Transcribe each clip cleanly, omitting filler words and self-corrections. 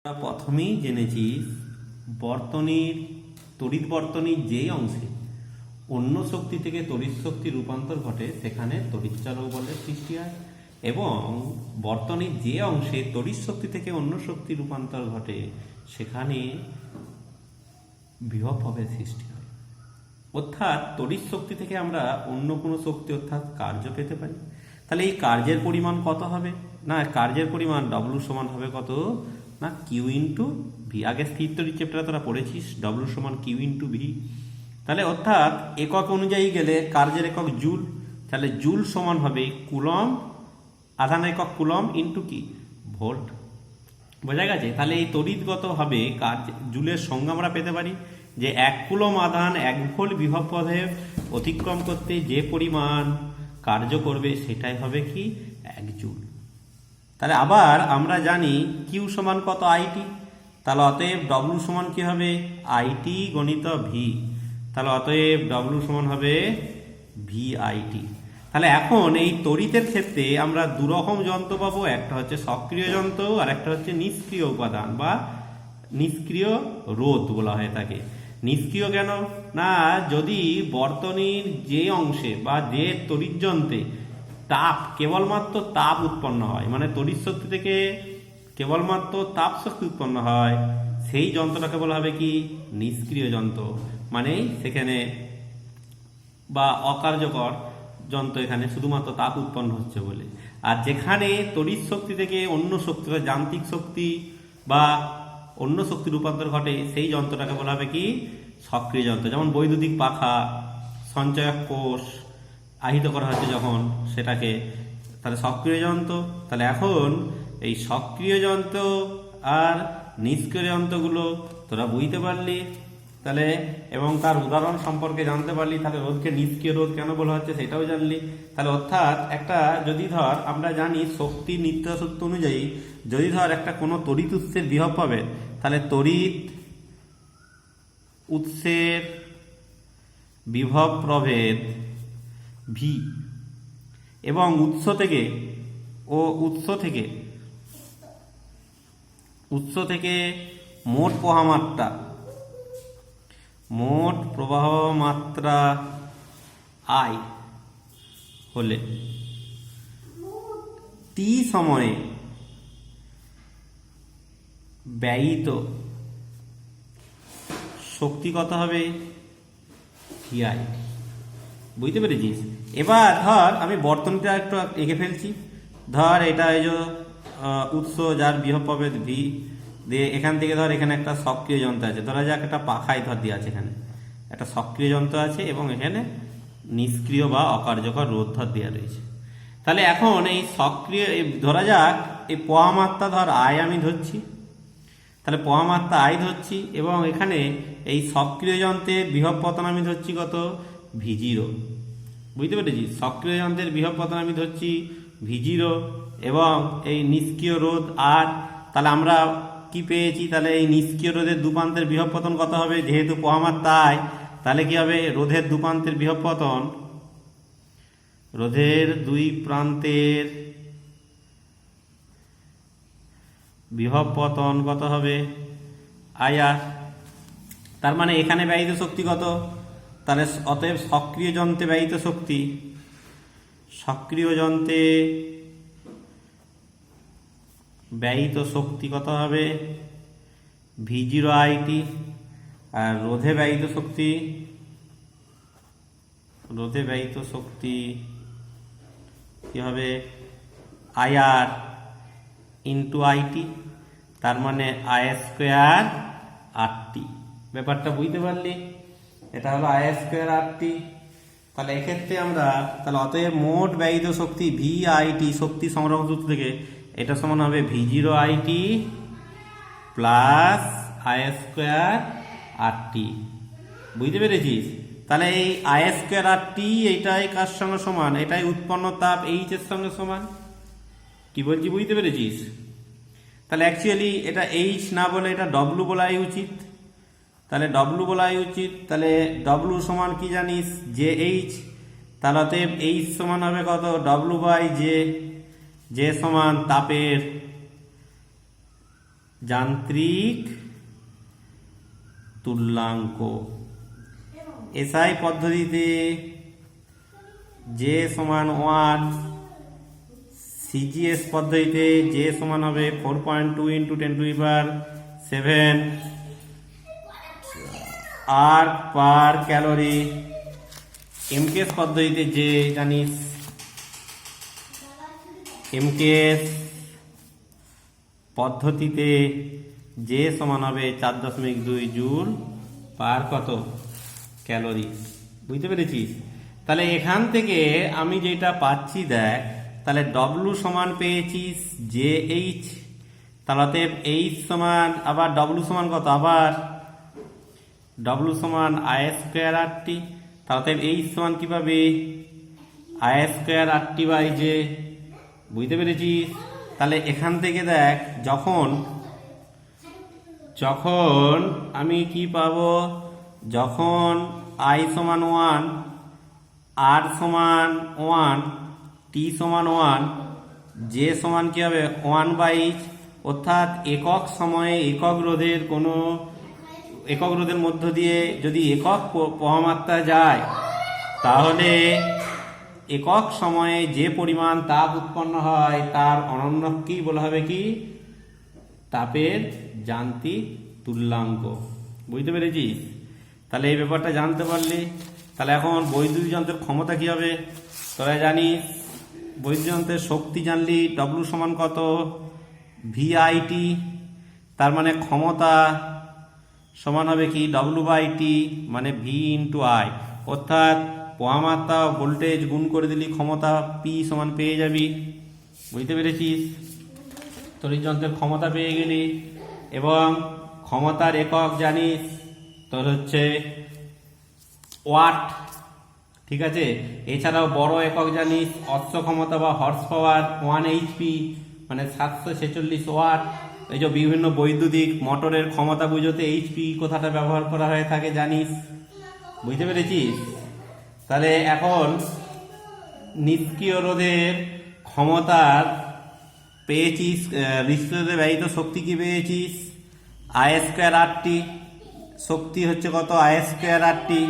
আমরা প্রথমেই জেনেছি বর্তনীর তড়িৎ বর্তনীর যেই অংশে অন্য শক্তি থেকে তড়িৎ শক্তি রূপান্তর ঘটে সেখানে তড়িৎচালক বলের সৃষ্টি হয় এবং বর্তনীর যে অংশে তড়িৎ শক্তি থেকে অন্য শক্তি রূপান্তর ঘটে সেখানে বিভব প্রভেদ সৃষ্টি হয়। অর্থাৎ তড়িৎ শক্তি থেকে আমরা অন্য কোনো শক্তি অর্থাৎ কার্য পেতে পারি। তাহলে এই কার্যের পরিমাণ কত হবে? না, কার্যের পরিমাণ ডব্লু সমান হবে কত? না, কিউ ইন্টু ভি। আগে স্থির তড়িৎ চ্যাপ্টারে তোরা পড়েছিস ডব্লু সমান কিউ ইন্টু ভি। তাহলে অর্থাৎ একক অনুযায়ী গেলে কার্যের একক জুল, তাহলে জুল সমান হবে কুলম, আধান একক কুলম ইন্টু কি ভোল্ট। বোঝা গেছে? তাহলে এই তড়িৎগতভাবে কার্য জুলের সংজ্ঞা আমরা পেতে পারি যে 1 কুলম আধান 1 ভোল্ট বিভব পথে অতিক্রম করতে যে পরিমাণ কার্য করবে সেটাই হবে কি 1 জুল। তাহলে আবার আমরা জানি কিউ সমান কত আইটি, তাহলে অতএব ডব্লু সমান কি হবে আইটি গণিত ভি, তাহলে অতএব ডব্লু সমান হবে ভি আইটি। তাহলে এখন এই তড়িতের ক্ষেত্রে আমরা দুরকম যন্ত্র পাবো, একটা হচ্ছে সক্রিয় যন্ত্র আর একটা হচ্ছে নিষ্ক্রিয় উপাদান বা নিষ্ক্রিয় রোধ বলা হয়ে থাকে। নিষ্ক্রিয় কেন? না, যদি বর্তনীর যে অংশে বা যে তড়িৎ যন্ত্রে তাপ কেবলমাত্র তাপ উৎপন্ন হয়, মানে তড়িৎ শক্তি থেকে কেবলমাত্র তাপ শক্তি উৎপন্ন হয়, সেই যন্ত্রটাকে বলা হবে কি নিষ্ক্রিয় যন্ত্র, মানে সেখানে বা অকার্যকর যন্ত্র, এখানে শুধুমাত্র তাপ উৎপন্ন হচ্ছে বলে। আর যেখানে তড়িৎ শক্তি থেকে অন্য শক্তি বা যান্ত্রিক শক্তি বা অন্য শক্তি রূপান্তর ঘটে সেই যন্ত্রটাকে বলা হবে কি সক্রিয় যন্ত্র। যেমন বৈদ্যুতিক পাখা, সঞ্চয়ক কোষ আহিত করা হচ্ছে যখন সেটাকে, তাহলে সক্রিয় যন্ত্র। তাহলে এখন এই সক্রিয় যন্ত্র আর নিষ্ক্রিয় যন্ত্রগুলো তোরা বুঝতে পারলি, তাহলে এবং তার উদাহরণ সম্পর্কে জানতে পারলি, তাহলে রোধকে নিষ্ক্রিয় রোধ কেন বলা হচ্ছে সেটাও জানলি। তাহলে অর্থাৎ একটা যদি ধর আমরা জানি শক্তি নিত্য সত্য অনুযায়ী যদি ধর একটা কোনো তড়িৎ উৎসের বিভব পাবে, তাহলে তড়িৎ উৎসের বিভব প্রভেদ ভি এবং উৎস থেকে মোট প্রবাহ মাত্রা আই হলে টি সময়ে ব্যয়িত শক্তি কত হবে ভিআই। বুঝতে পেরেছিস? এবার ধর আমি বর্তনীটা একটু এঁকে ফেলছি। ধর এটা এই যে উৎস যার বিভব প্রভেদ ভি দিয়ে, এখান থেকে ধর এখানে একটা সক্রিয় যন্ত্র আছে, ধরা যাক একটা পাখায় ধর দিয়ে আছে, এখানে একটা সক্রিয় যন্ত্র আছে এবং এখানে নিষ্ক্রিয় বা অকার্যকর রোধ ধর দেওয়া রয়েছে। তাহলে এখন এই সক্রিয় ধরা যাক এই পোয়া মাত্রা ধর আই আমি ধরছি, তাহলে পোয়া মাত্রা আই ধরছি এবং এখানে এই সক্রিয় যন্ত্রের বিভব পতন আমি ধরছি কত ভি0। বুঝতে পেরেছি? সক্রিয় যন্ত্রের বিভব পতন আমি ধরছি ভি0 এবং এই নিষ্ক্রিয় রোধ আর, তাহলে আমরা কি পেয়েছি? তাহলে এই নিষ্ক্রিয় রোধের দুপ্রান্তের বিভব পতন কত হবে? যেহেতু পোয়া মাত্রা আই, তাহলে কি হবে রোধের দুপ্রান্তের বিভব পতন, রোধের দুই প্রান্তের বিভব পতন কত হবে আইআর। তার মানে এখানে ব্যয়িত শক্তি কত? তাহলে অতএব সক্রিয় যন্ত্রে ব্যয়িত শক্তি কত হবে ভি0 আইটি, আর রোধে ব্যয়িত শক্তি কি হবে আইআর ইন্টু আইটি, তার মানে আই স্কোয়ার আর টি। ব্যাপারটা বুঝতে পারলি? এটা হলো আই স্কোয়ার আর টি। তাহলে এক্ষেত্রে আমরা তাহলে অতএব মোট ব্যয়িত শক্তি ভি আইটি শক্তি সংরক্ষণ সূত্র থেকে এটা সমান হবে ভি0 IT plus I square R টি। বুঝতে পেরেছিস? তাহলে এই আই স্কোয়ার আর টি এইটাই কার সঙ্গে সমান? এটাই উৎপন্ন তাপ এইচ এর সঙ্গে সমান। কি বলছি বুঝতে পেরেছিস? তাহলে অ্যাকচুয়ালি এটা এইচ না বলে এটা ডব্লু বলাই উচিত, তাহলে ডব্লু বলাই উচিত। তাহলে ডব্লু সমান কি জানিস? J H. তাহলে অতএব এইচ সমান হবে কত ডব্লু বাই জে, যে সমান তাপের যান্ত্রিক তুল্যাঙ্ক। এসআই পদ্ধতিতে জে সমান 1, সিজিএস পদ্ধতিতে জে সমান হবে 4.2 × 10⁷ আর্ক পার ক্যালোরি। এমকেএস পদ্ধতিতে যে জানিস এমকেএস পদ্ধতিতে যে সমান হবে 4.2 জুল পার কত ক্যালোরি। বুঝতে পেরেছিস? তাহলে এখান থেকে আমি যেটা পাচ্ছি দেখ, তাহলে ডব্লু সমান পেয়েছিস জে এইচ, তাহলে এইচ সমান আবার ডব্লু সমান কত, আবার ডব্লু সমান আই স্কোয়ার আর টি, তাহলে এইচ সমান কি পাবে I square R T by J. বুঝতে পেরেছিস? তাহলে এখান থেকে দেখ যখন আমি কি পাবো, যখন আই সমান 1, আর সমান 1, টি সমান 1, জে সমান কি হবে 1/h, অর্থাৎ একক সময়ে একক রোধের মধ্য দিয়ে যদি একক প্রবাহমাত্রা যায়, তাহলে একক সময়ে যে পরিমাণ তাপ উৎপন্ন হয় তার অনন্যককেই বলা হবে কি তাপের যান্ত্রিক তুল্যাঙ্ক। বুঝতে পেরেছিস? তাহলে এই ব্যাপারটা জানতে পারলি। তাহলে এখন বৈদ্যুতিক যন্ত্রের ক্ষমতা কি হবে তোরা জানিস। বৈদ্যুতিক যন্ত্রের শক্তি জানলি, ডব্লু সমান কত ভিআইটি, তার মানে ক্ষমতা সমান হবে কি ডব্লু/টি, মানে ভি × আই, অর্থাৎ প্রবাহমাত্রা ভোল্টেজ গুণ করে দিলি ক্ষমতা পি সমান পেয়ে যাবি। বুঝতে পেরেছিস? তড়িৎ যন্ত্রের ক্ষমতা পেয়ে গেলি, এবং ক্ষমতার একক জানিস তোর হচ্ছে ওয়াট। ঠিক আছে? এছাড়াও বড় একক জানিস অশ্ব ক্ষমতা বা হর্স পাওয়ার 1 HP, মানে 746 ওয়াট। এই যে বিভিন্ন বৈদ্যুতিক মোটরের ক্ষমতা বুঝতে এইচপি কথাটা ব্যবহার করা হয়ে থাকে জানিস। বুঝতে পেরেছিস? তাহলে এখন নিষ্ক্রিয় রোধের ক্ষমতার পেয়েছিস, নিষ্ক্রিয় রোধে ব্যয়িত শক্তি কি পেয়েছিস আই স্কোয়ার আর টি, শক্তি হচ্ছে কত আই স্কোয়ার আর টি।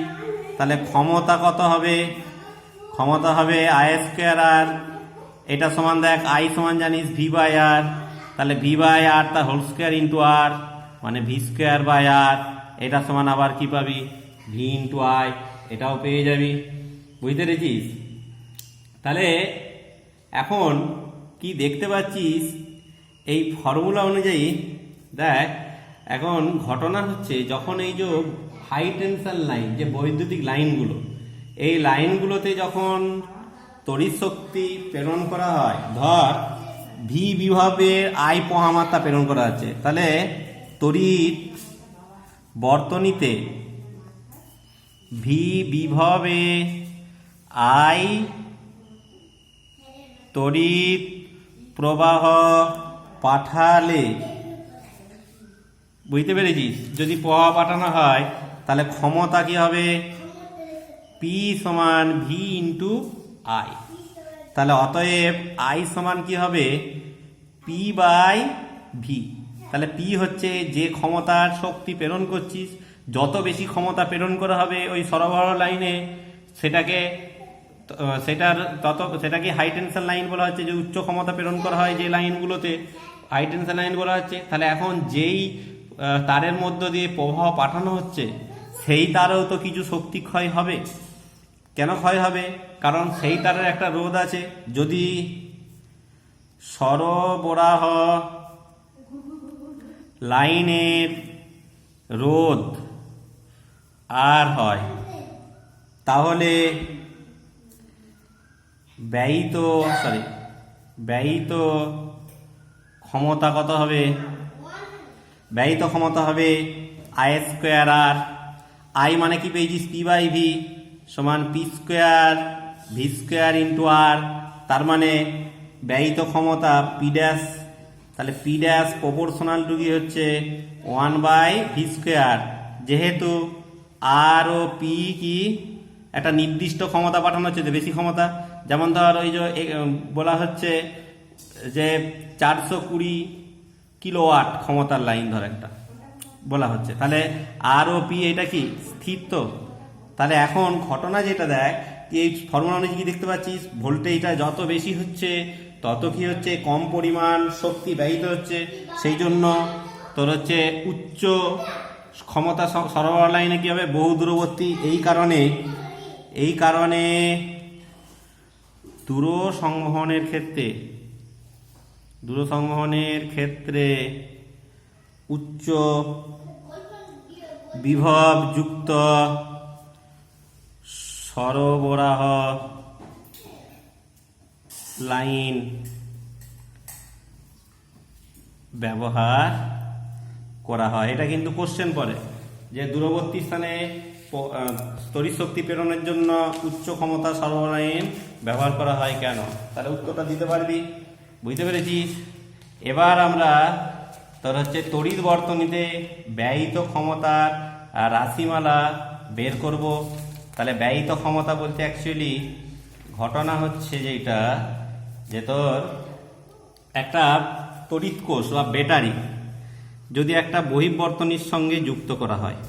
তাহলে ক্ষমতা কত হবে, ক্ষমতা হবে আই স্কোয়ার আর, এটা সমান দেখ আই সমান জানিস ভি/আর, তাহলে ভি/আর তার হোল স্কোয়ার × আর, মানে v²/r, এটা সমান আবার কি পাবি ভি × আই, এটাও পেয়ে যাবি। বুঝতে পেরেছিস? তাহলে এখন কি দেখতে পাচ্ছিস এই ফর্মুলা অনুযায়ী দেখ, এখন ঘটনা হচ্ছে যখন এই যে হাই টেনশন লাইন, যে বৈদ্যুতিক লাইনগুলো, এই লাইনগুলোতে যখন তড়িৎ শক্তি প্রেরণ করা হয়, ধর ভি বিভবের আই প্রবাহমাত্রা প্রেরণ করা হচ্ছে, তাহলে তড়িৎ বর্তনীতে ভি বিভবে আই তড়িৎ প্রবাহ পাঠালে, বুঝতে পেরেছিস? যদি প্রবাহ পাঠানো হয় তাহলে ক্ষমতা কি হবে পি সমান ভি × আই। তাহলে অতএব আই সমান কি হবে p/v। তাহলে পি হচ্ছে যে ক্ষমতার শক্তি প্রেরণ করছিস, যত বেশি ক্ষমতা প্রেরণ করা হবে ওই সরবরাহ লাইনে, সেটাকে হাই টেনশন লাইন বলা হচ্ছে। যে উচ্চ ক্ষমতা প্রেরণ করা হয় যে লাইনগুলোতে, হাই টেনশন লাইন বলা হচ্ছে। তাহলে এখন যেই তারের মধ্য দিয়ে প্রবাহ পাঠানো হচ্ছে সেই তারেও তো কিছু শক্তি ক্ষয় হবে। কেন ক্ষয় হবে? কারণ সেই তারের একটা রোধ আছে। যদি সরবরাহ লাইনের রোধ আর হয়, তাহলে ব্যয়িত ক্ষমতা কত হবে? ব্যয়িত ক্ষমতা হবে আই স্কোয়ার আর। আই মানে কি পেয়েছিস p/v সমান p² v² × আর, তার মানে ব্যয়িত ক্ষমতা p', তাহলে p' প্রপোর্শনাল টু কি হচ্ছে 1/v²। যেহেতু আর ও পি কি একটা নির্দিষ্ট ক্ষমতা পাঠানো হচ্ছে, বেশি ক্ষমতা, যেমন ধর ওই যে বলা হচ্ছে যে 420 কিলোওয়াট ক্ষমতার লাইন ধর একটা বলা হচ্ছে, তাহলে আর ও পি এটা কি স্থির তো। তাহলে এখন ঘটনা যেটা দেখ, এই ফর্মুলা অনুযায়ী কি দেখতে পাচ্ছিস, ভোল্টেজটা যত বেশি হচ্ছে তত কি হচ্ছে, কম পরিমাণ শক্তি ব্যয়িত হচ্ছে। সেই জন্য তোর হচ্ছে উচ্চ ক্ষমতা সরবরাহ লাইনে কি হবে, বহু দূরবর্তী। এই কারণে দূর সংবহনের ক্ষেত্রে উচ্চ বিভব যুক্ত সরবরাহ লাইন ব্যবহার করা হয়। এটা কিন্তু কোশ্চেন পড়ে যে দূরবর্তী স্থানে তড়িৎ শক্তি প্রেরণের জন্য উচ্চ ক্ষমতা সরবরাহ লাইন ব্যবহার করা হয় কেন। তাহলে উত্তরটা দিতে পারবি, বুঝতে পেরেছিস। এবার আমরা তোর হচ্ছে তড়িৎ বর্তনীতে ব্যয়িত ক্ষমতার রাশিমালা বের করব। তাহলে ব্যয়িত ক্ষমতা বলতে অ্যাকচুয়ালি ঘটনা হচ্ছে যেটা, যে তোর একটা তড়িৎ কোষ বা ব্যাটারি যদি একটা বহির্বর্তনীর সঙ্গে যুক্ত করা হয়,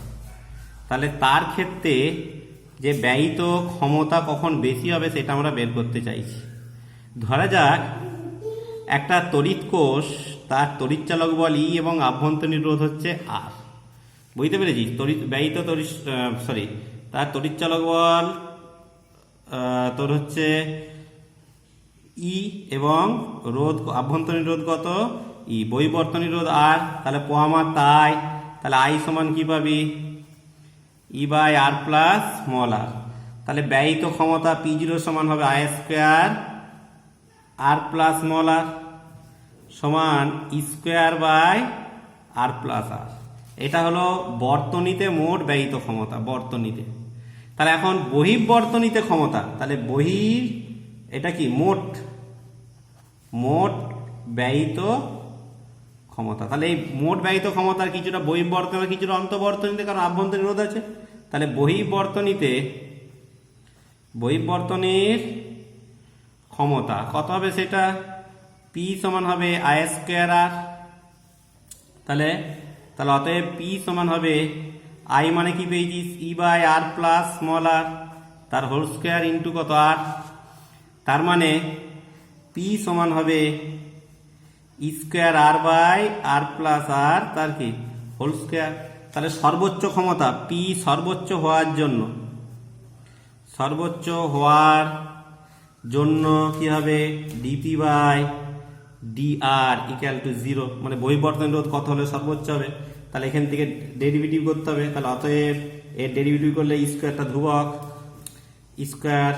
তাহলে তার ক্ষেত্রে যে ব্যয়িত ক্ষমতা কখন বেশি হবে সেটা আমরা বের করতে চাইছি। ধরা যাক একটা তড়িৎ কোষ, তার তড়িৎচালক বল ই এবং আভ্যন্তরীণ রোধ হচ্ছে আর, বুঝতে পেরেছিস। তার তড়িৎচালক বল তোর হচ্ছে ই এবং রোধ, আভ্যন্তরীণ রোধ কত ই, বহির্বর্তনীয় রোধ আর। তাহলে পোয়ামার তাই, তাহলে আই সমান কি পাবি, E by R plus small r. তাহলে ব্যয়িত ক্ষমতা পি জিরো সমান হবে I square R plus small r সমান E square by R plus r. এটা হলো বর্তনীতে মোট ব্যয়িত ক্ষমতা, বর্তনীতে। তাহলে এখন বহির্বর্তনীতে ক্ষমতা, তাহলে এটা কি মোট ব্যয়িত ক্ষমতা। তাহলে এই মোট ব্যয়িত ক্ষমতার কিছুটা বহির্বর্তনী, কিছুটা অন্তর্বর্তনীতে, কারণ আভ্যন্তরীণ রোধ আছে। তাহলে বহির্বর্তনীর ক্ষমতা কত হবে, সেটা পি সমান হবে আই স্কোয়ার আর। তাহলে অতএব পি সমান হবে আই মানে কি পেয়েছিস, ই বাই আর প্লাস স্মল আর, তার হোল স্কোয়ার ইন্টু কত আর। তার মানে পি সমান হবে E square R by R plus r, তার কি হোল স্কোয়ার। তাহলে সর্বোচ্চ ক্ষমতা পি সর্বোচ্চ হওয়ার জন্য কি হবে, DP by D R equal to 0, মানে বহির্বর্তনীয় রোধ কত হলে সর্বোচ্চ হবে। তাহলে এখান থেকে ডেরিভেটিভ করতে হবে। তাহলে অতএব এর ডেরিভেটিভ করলে স্কোয়ারটা ধ্রুবক, স্কোয়ার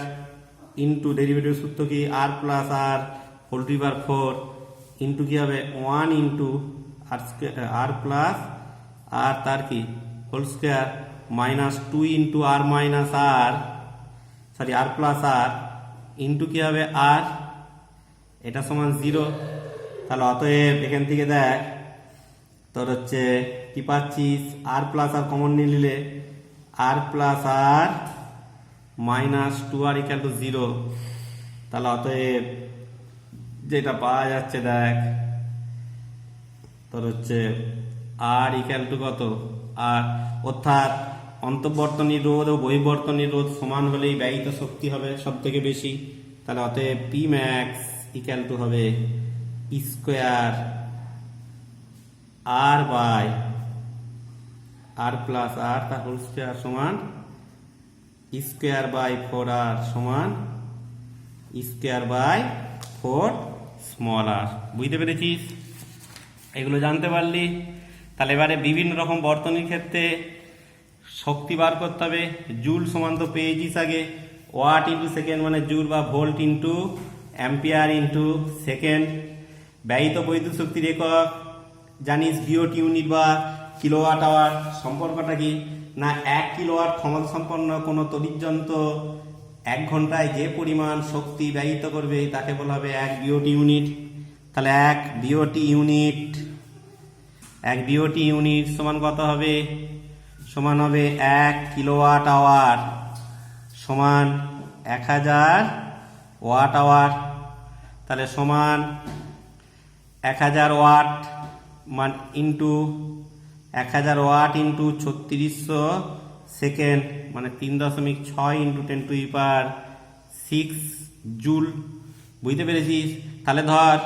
ইন্টু ডেরিভেটিভ সূত্র কি R plus r whole to power 4 into কি হবে 1 ইন্টু আর প্লাস আর, তার কি whole square minus 2 into R minus r, sorry R plus r into কি হবে আর, এটা সমান 0। তাহলে অতএব এখান থেকে দেখ তোর হচ্ছে কি পাচ্ছিস, আর প্লাস আর কমন নিয়ে নিলে R plus r minus 2r equal to 0। তাহলে অতএব যেটা পাওয়া যাচ্ছে দেখ তোর হচ্ছে আর ইকুয়াল টু কত আর, অর্থাৎ অন্তর্বর্তনীর রোধ ও বহির্বর্তনীর রোধ সমান হলেই ব্যয়িত শক্তি হবে সব থেকে বেশি। তাহলে অতএব পি ম্যাক্স ইকুয়াল টু হবে square R by R plus r তার হোল স্কোয়ার সমান স্কোয়ার বাই 4r সমান স্কোয়ার বাই 4 স্মল আর। বুঝতে পেরেছিস, এগুলো জানতে পারলি। তাহলে এবারে বিভিন্ন রকম বর্তনীর ক্ষেত্রে শক্তি বার করতে হবে। জুল সমান তো পেয়েছিস আগে, ওয়াট ইন্টু সেকেন্ড মানে জুল বা volt into ampere into second. ব্যয়িত বৈদ্যুতিক শক্তির একক জানিস, বিওটি ইউনিট বা কিলোওয়াট আওয়ার। সম্পর্কটা কি না, 1 কিলোওয়াট ক্ষমতা সম্পন্ন কোনো তড়িৎযন্ত্র 1 ঘন্টায় যে পরিমাণ শক্তি ব্যয়িত করবে তাকে বলা হবে 1 বিওটি ইউনিট। তাহলে 1 বিওটি ইউনিট সমান কত হবে, সমান হবে 1 কিলোওয়াট আওয়ার সমান 1000 ওয়াট আওয়ার। তাহলে সমান 1000 watt into 1000 watt into 3600 second মানে 3.6 ইন্টু 10⁶ জুল। বুঝতে পেরেছিস? তাহলে ধর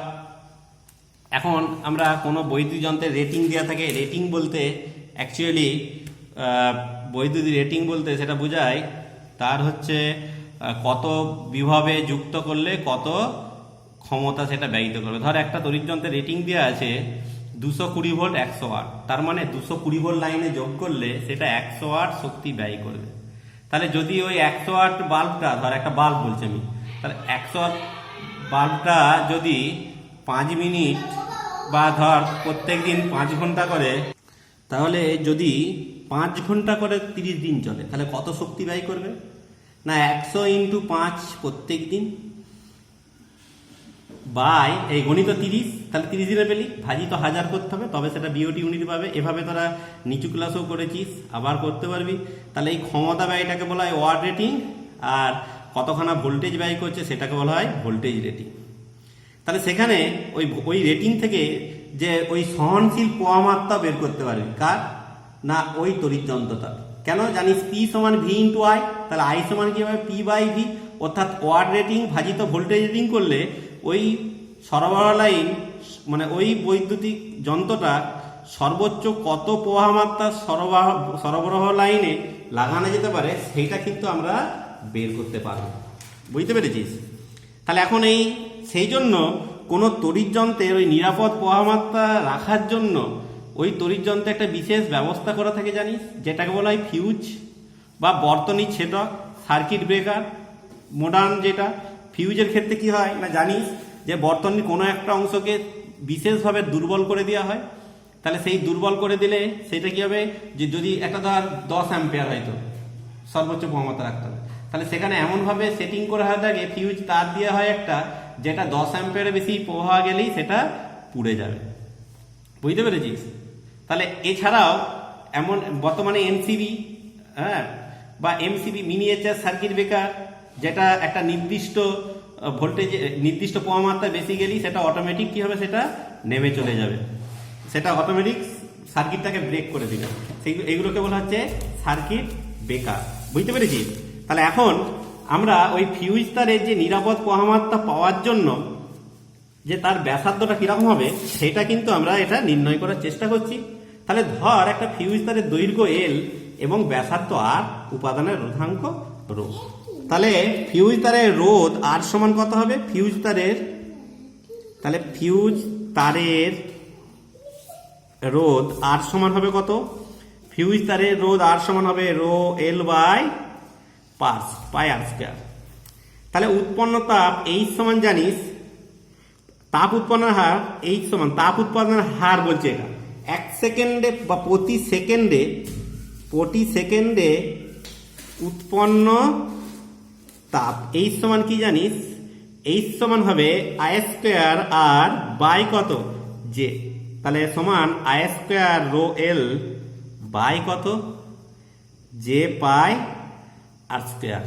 এখন আমরা কোনো বৈদ্যুতিক যন্ত্রের রেটিং দেওয়া থাকে, রেটিং বলতে অ্যাকচুয়ালি বৈদ্যুতিক রেটিং বলতে সেটা বোঝায় তার হচ্ছে কত বিভবে যুক্ত করলে কত ক্ষমতা সেটা ব্যয়িত করবে। ধর একটা তড়িৎ যন্ত্রের রেটিং দেওয়া আছে 220 ভোল্ট 100 ওয়াট, তার মানে 220 ভোল্ট লাইনে যোগ করলে সেটা 100 ওয়াট শক্তি ব্যয় করবে। তাহলে যদি ওই 100 ওয়াট বাল্বটা, ধর একটা বাল্ব বলছি আমি, তাহলে 100 ওয়াট বাল্বটা যদি 5 মিনিট বা ধর প্রত্যেক দিন 5 ঘন্টা করে, তাহলে যদি 5 ঘন্টা করে 30 দিন চলে তাহলে কত শক্তি ব্যয় করবে? না 100 ইন্টু 5 প্রত্যেক দিন বাই এই গণিত 30, তাহলে 30 দিনে পেলি, ভাজি তো 1000 করতে হবে তবে সেটা বিওটি ইউনিট পাবে। এভাবে তোরা নিচু ক্লাসেও করেছিস, আবার করতে পারবি। তাহলে এই ক্ষমতা ব্যয়টাকে বলা হয় ওয়াট রেটিং, আর কতখানা ভোল্টেজ ব্যয় করছে সেটাকে বলা হয় ভোল্টেজ রেটিং। তাহলে সেখানে ওই রেটিং থেকে যে ওই সহনশীল পোয়ামাত্রা বের করতে পারবি, কার না ওই তড়িৎ যন্ত্রটা। কেন জানিস? P সমান V ইন্টু I, তাহলে I সমান কি হবে? P বাই V, অর্থাৎ ওয়াট রেটিং ভাজিত ভোল্টেজ রেটিং করলে ওই সরবরাহ লাইন মানে ওই বৈদ্যুতিক যন্ত্রটা সর্বোচ্চ কত পোহামাত্রা সরবরাহ লাইনে লাগানো যেতে পারে সেইটা কিন্তু আমরা বের করতে পারবো। বুঝতে পেরেছিস? তাহলে এখন সেই জন্য কোনো তড়িৎ যন্ত্রের ওই নিরাপদ পোহামাত্রা রাখার জন্য ওই তড়িৎ যন্ত্রে একটা বিশেষ ব্যবস্থা করা থাকে জানিস, যেটাকে বলা হয় ফিউজ বা বর্তনী ছেদক, সার্কিট ব্রেকার। মডার্ন যেটা ফিউজের ক্ষেত্রে কি হয় না জানিস, যে বর্তনীর কোনো একটা অংশকে বিশেষভাবে দুর্বল করে দেওয়া হয়। তাহলে সেই দুর্বল করে দিলে সেটা কি হবে, যে যদি একটা ধর 10 অ্যাম্পিয়ার হয়তো সর্বোচ্চ পোহামাত্রা রাখতে হবে, তাহলে সেখানে এমনভাবে সেটিং করা হয় থাকে ফিউজ তার দেওয়া হয় একটা, যেটা 10 অ্যাম্পিয়ারের বেশি প্রবাহ গেলেই সেটা পুড়ে যাবে। বুঝতে পেরেছিস? তাহলে এছাড়াও এমন বর্তমানে এমসিবি, বা এমসিবি মিনিয়েচার সার্কিট ব্রেকার, যেটা একটা নির্দিষ্ট ভোল্টেজ নির্দিষ্ট পোহামাত্রা বেশি গেলেই সেটা অটোমেটিক কি হবে, সেটা নেমে চলে যাবে, সেটা অটোমেটিক সার্কিটটাকে ব্রেক করে দিবে। এইগুলোকে বলা হচ্ছে সার্কিট ব্রেকার। বুঝতে পেরেছিস? তাহলে এখন আমরা ওই ফিউজ তারের যে নিরাপদ পোহামাত্রা পাওয়ার জন্য যে তার ব্যাসার্ধটা কিরকম হবে সেটা কিন্তু আমরা এটা নির্ণয় করার চেষ্টা করছি। তাহলে ধর একটা ফিউজ তারের দৈর্ঘ্য L এবং ব্যাসার্ধ R, উপাদানের রোধাঙ্ক ρ। তাহলে ফিউজ তারের রোধ R সমান কত হবে? ফিউজ তারের রোধ R সমান হবে কত? ফিউজ তারের রোধ R সমান হবে ρL by pi R square. তাহলে উৎপন্ন তাপ H সমান জানিস, তাপ উৎপন্নের হার H সমান তাপ উৎপাদনের হার বলছে এটা 1 সেকেন্ডে বা প্রতি সেকেন্ডে উৎপন্ন তাপ। H সমান কি জানিস? H সমান হবে I স্কয়ার R বাই কত? J। তাহলে সমান I square rho L by কত? J pi R square.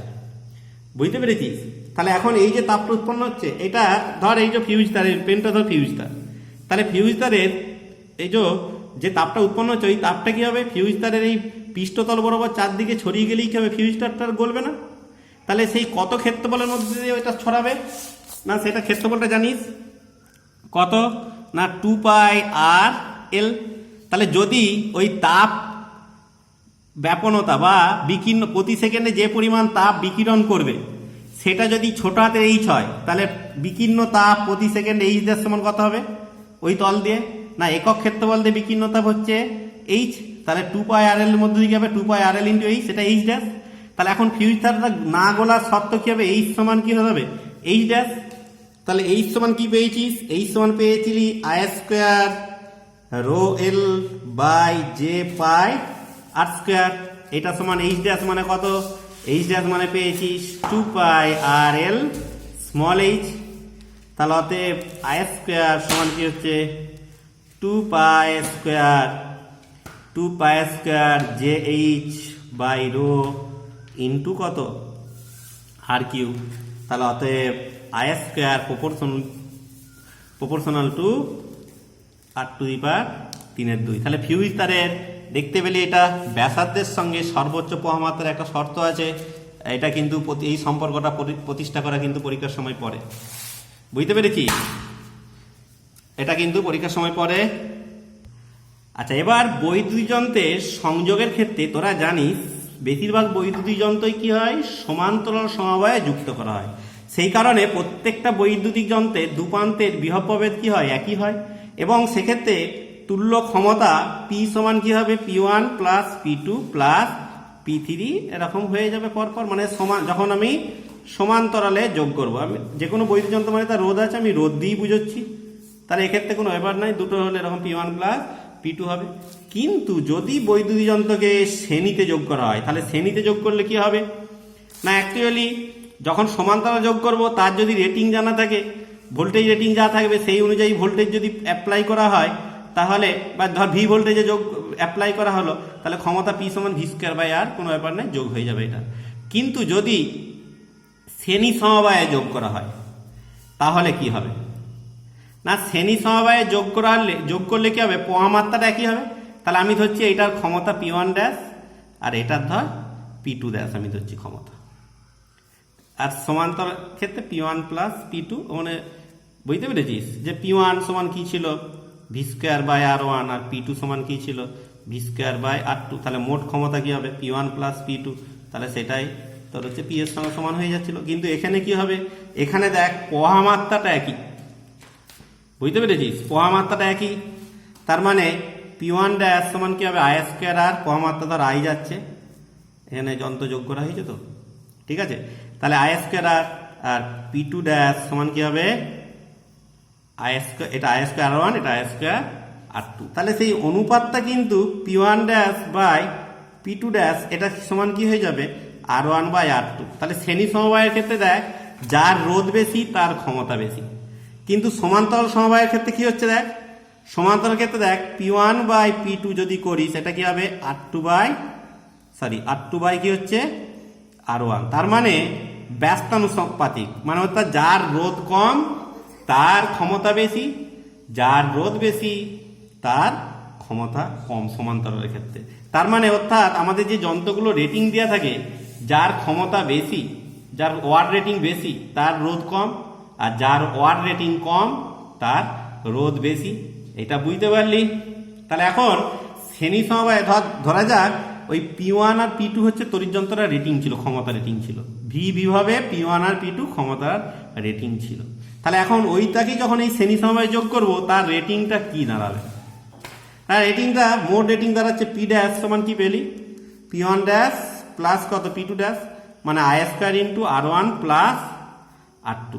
বুঝতে পেরেছিস? তাহলে এখন এই যে তাপটা উৎপন্ন হচ্ছে, এটা ধর এই যে ফিউজ তারের পেনটা ধর ফিউজ তার, তাহলে ফিউজ তারের এই যে তাপটা উৎপন্ন হচ্ছে ওই তাপটা কি হবে? ফিউজ তারের এই পৃষ্ঠতল বরাবর চারদিকে ছড়িয়ে গেলেই কি হবে? ফিউজ তারটা গলবে না। তাহলে সেই কত ক্ষেত্রফলের মধ্যে দিয়ে ওইটা ছড়াবে না, সেটা ক্ষেত্রফলটা জানিস কত না 2 পাই আর এল। তাহলে যদি ওই তাপ ব্যাপনতা বা বিকিরণ প্রতি সেকেন্ডে যে পরিমাণ তাপ বিকিরণ করবে সেটা যদি ছোট হাতের H হয়, তাহলে বিকীর্ণ তাপ প্রতি সেকেন্ডে H ড্যাশ সমান কত হবে? ওই তল দিয়ে না একক ক্ষেত্রফল দিয়ে বিকীর্ণ তাপ হচ্ছে H, তাহলে 2 পাই আর এল এর মধ্যে দিয়ে হবে 2 পাই আর এল ইন্টু H, সেটা H ড্যাশ। তাহলে এখন ফিউজ তারটা না গোলার শর্ত কি হবে? H সমান কি হবে? H dash. তাহলে H সমান কি পেয়েছিস? H সমান পেয়েছিলি I square rho L by J pi R square. এটা সমান H ড্যাশ মানে কত? H ড্যাশ মানে পেয়েছিস 2 পাই আর এল স্মল h। তাহলে অতএব I স্কয়ার সমান কি হচ্ছে 2 pi square J H by rho into কত? R Q. তাহলে অতএব I স্কয়ার প্রপোর্শনাল টু 8⁵ তাহলে ফিউজ তারের দেখতে পেলে এটা ব্যাসার্ধের সঙ্গে সর্বোচ্চ পোহামাত্রার একটা শর্ত আছে। এটা কিন্তু এই সম্পর্কটা প্রতিষ্ঠা করা কিন্তু পরীক্ষার সময় পড়ে, বুঝতে পেরেছি? এটা কিন্তু পরীক্ষার সময় পড়ে। আচ্ছা, এবার বৈদ্যুতিক যন্ত্রের সংযোগের ক্ষেত্রে তোরা জানিস বেশিরভাগ বৈদ্যুতিক যন্ত্রই কি হয়, সমান্তরাল সমবায়ে যুক্ত করা হয়। সেই কারণে প্রত্যেকটা বৈদ্যুতিক যন্ত্রের দুপ্রান্তের বিভব প্রভেদ কি হয়, একই হয়। এবং সেক্ষেত্রে তুল্য ক্ষমতা পি সমান কি হবে, P1 plus P2 plus P3 এরকম হয়ে যাবে পরপর, মানে সমান। যখন আমি সমান্তরালে যোগ করব, আমি যে কোনো বৈদ্যুতিক যন্ত্র মানে তার রোধ আছে, আমি রোধ দিয়েই বুঝাচ্ছি। তাহলে এক্ষেত্রে কোনো ব্যাপার নাই, দুটো হলে এরকম P1 প্লাস P2 হবে। কিন্তু যদি বৈদ্যুতিক যন্ত্রকে শ্রেণীতে যোগ করা হয়, তাহলে শ্রেণীতে যোগ করলে কি হবে না, অ্যাকচুয়ালি যখন সমান্তরাল যোগ করব তার যদি রেটিং জানা থাকে, ভোল্টেজ রেটিং যা থাকবে সেই অনুযায়ী ভোল্টেজ যদি অ্যাপ্লাই করা হয়, তাহলে বা ধর ভি ভোল্টেজে যোগ অ্যাপ্লাই করা হলো, তাহলে ক্ষমতা পি সমান V²/R, কোনো ব্যাপার নেই, যোগ হয়ে যাবে এটা। কিন্তু যদি শ্রেণী সমবায়ে যোগ করা হয় তাহলে কি হবে না, শ্রেণী সমবায়ে যোগ করলে কি হবে, পোহামাত্রাটা একই হবে। তাহলে আমি ধরছি এটার ক্ষমতা P1 ড্যাশ আর এটার ধর P2 ড্যাশ, আমি ধরছি ক্ষমতা। আর সমান্তরাল ক্ষেত্রে P1 প্লাস P2, মানে বুঝতে পেরেছিস যে P1 সমান কি ছিল, V²/R1, আর P2 সমান কি ছিল, V²/R2। তাহলে মোট ক্ষমতা কি হবে, P1 প্লাস P2, তাহলে সেটাই তোর হচ্ছে P এর সঙ্গে সমান হয়ে যাচ্ছিল। কিন্তু এখানে কি হবে, এখানে দেখ পোহামাত্রাটা একই, বুঝতে পেরেছিস, পোহামাত্রাটা একই। তার মানে P1 ড্যাশ সমান কি হবে, I²R, পোহামাত্রা ধর I যাচ্ছে, এখানে যন্ত্র যোগ করা হয়েছে তো, ঠিক আছে। তাহলে I²R আর P2 ড্যাশ সমান কি হবে, এটা I²R1, এটা I²R2। তাহলে সেই অনুপাতটা কিন্তু P1 dash by P2 dash এটা সমান কি হয়ে যাবে, R1/R2। তাহলে শ্রেণী সমবায়ের ক্ষেত্রে দেখ যার রোধ বেশি তার ক্ষমতা বেশি। কিন্তু সমান্তরাল সমবায়ের ক্ষেত্রে কি হচ্ছে, দেখ সমান্তরাল ক্ষেত্রে দেখ P1/P2 যদি করি, সেটা কি হবে R2 কি হচ্ছে R1। তার মানে ব্যস্তানুপাতিক, মানে অর্থাৎ যার রোধ কম তার ক্ষমতা বেশি, যার রোধ বেশি তার ক্ষমতা কম সমান্তরালের ক্ষেত্রে। তার মানে অর্থাৎ আমাদের যে যন্ত্রগুলো রেটিং দেওয়া থাকে, যার ক্ষমতা বেশি, যার ওয়াট রেটিং বেশি তার রোধ কম, আর যার ওয়াট রেটিং কম তার রোধ বেশি। এটা বুঝতে পারলি? তাহলে এখন শ্রেণী সমবায়ে ধরা যাক ওই P1 আর P2 হচ্ছে তড়িৎ যন্ত্রের রেটিং ছিল, ক্ষমতা রেটিং ছিল, ভি বিভবে P1 আর P2 ক্ষমতার রেটিং ছিল। তাহলে এখন ওইটাকে যখন এই শ্রেণী সমবায়ে যোগ করব, তার রেটিংটা কি দাঁড়াবে, তার রেটিংটা মোট রেটিং দাঁড়াচ্ছে P ড্যাশ সমান কি পেলি, P1 ড্যাশ প্লাস কত P2 ড্যাশ, মানে I² × R1 প্লাস R2।